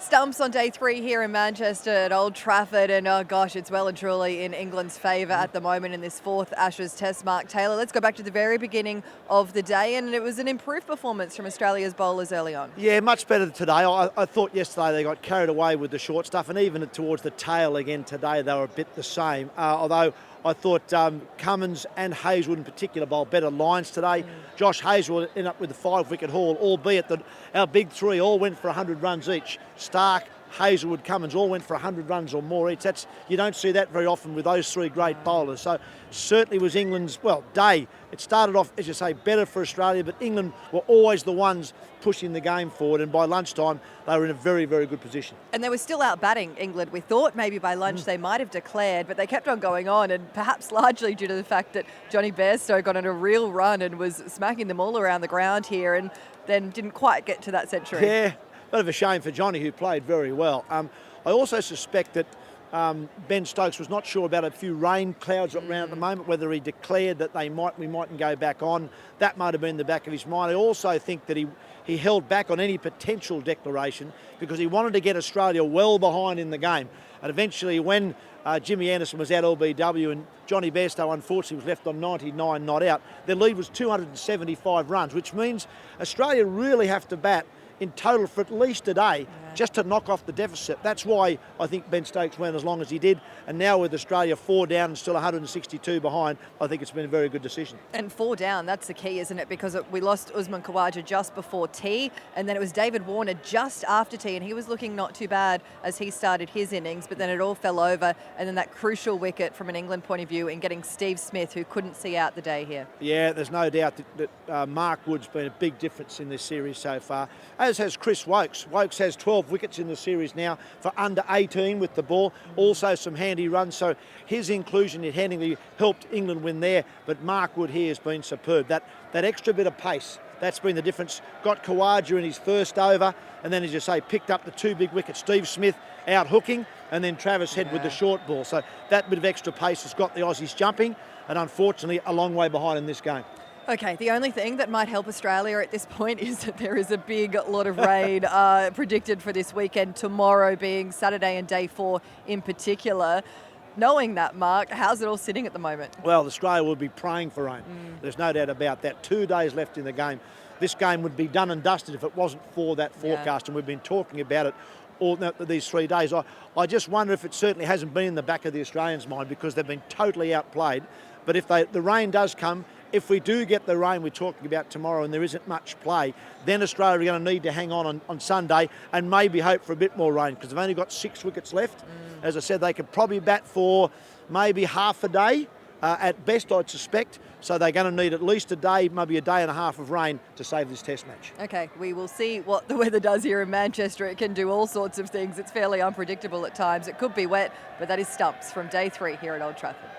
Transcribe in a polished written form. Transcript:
Stumps on day 3 here in Manchester at Old Trafford, and oh gosh, it's well and truly in England's favour at the moment in this 4th Ashes Test. Mark Taylor, let's go back to the very beginning of the day, and it was an improved performance from Australia's bowlers early on. Yeah, much better today. I thought yesterday they got carried away with the short stuff, and even towards the tail again today they were a bit the same, although I thought Cummins and Hazelwood in particular bowled better lines today. Josh Hazelwood ended up with the 5-wicket haul, albeit that our big three all went for 100 runs each. Stark, Hazelwood, Cummins all went for 100 runs or more each. You don't see that very often with those three great bowlers. So certainly was England's, day. It started off, as you say, better for Australia, but England were always the ones pushing the game forward, and by lunchtime they were in a very, very good position. And they were still out batting England. We thought maybe by lunch they might have declared, but they kept on going on, and perhaps largely due to the fact that Johnny Bairstow got on a real run and was smacking them all around the ground here, and then didn't quite get to that century. Yeah, bit of a shame for Johnny, who played very well. I also suspect that Ben Stokes was not sure about a few rain clouds around at the moment, whether he declared that we mightn't go back on. That might have been in the back of his mind. I also think that he held back on any potential declaration because he wanted to get Australia well behind in the game. And eventually when Jimmy Anderson was out LBW and Johnny Bairstow unfortunately was left on 99 not out, their lead was 275 runs, which means Australia really have to bat in total for at least a day just to knock off the deficit. That's why I think Ben Stokes went as long as he did. And now with Australia 4 down and still 162 behind, I think it's been a very good decision. And 4 down, that's the key, isn't it? Because we lost Usman Khawaja just before tea, and then it was David Warner just after tea, and he was looking not too bad as he started his innings, but then it all fell over, and then that crucial wicket from an England point of view in getting Steve Smith, who couldn't see out the day here. Yeah, there's no doubt that Mark Wood's been a big difference in this series so far, as has Chris Wokes. Wokes has 12 wickets in the series now for under 18 with the ball. Also some handy runs, so his inclusion in handily helped England win there, but Mark Wood here has been superb. That extra bit of pace, that's been the difference. Got Khawaja in his first over, and then, as you say, picked up the 2 big wickets. Steve Smith out hooking, and then Travis Head with the short ball. So that bit of extra pace has got the Aussies jumping, and unfortunately a long way behind in this game. Okay, the only thing that might help Australia at this point is that there is a big lot of rain predicted for this weekend, tomorrow being Saturday and day 4 in particular. Knowing that, Mark, how's it all sitting at the moment? Well, Australia will be praying for rain. There's no doubt about that. 2 days left in the game. This game would be done and dusted if it wasn't for that forecast, and we've been talking about it all these 3 days. I just wonder if it certainly hasn't been in the back of the Australians' mind because they've been totally outplayed. But if the rain does come, if we do get the rain we're talking about tomorrow and there isn't much play, then Australia are going to need to hang on Sunday and maybe hope for a bit more rain because they've only got 6 wickets left. As I said, they could probably bat for maybe half a day at best, I'd suspect. So they're going to need at least a day, maybe a day and a half of rain to save this test match. Okay, we will see what the weather does here in Manchester. It can do all sorts of things. It's fairly unpredictable at times. It could be wet, but that is Stumps from day 3 here at Old Trafford.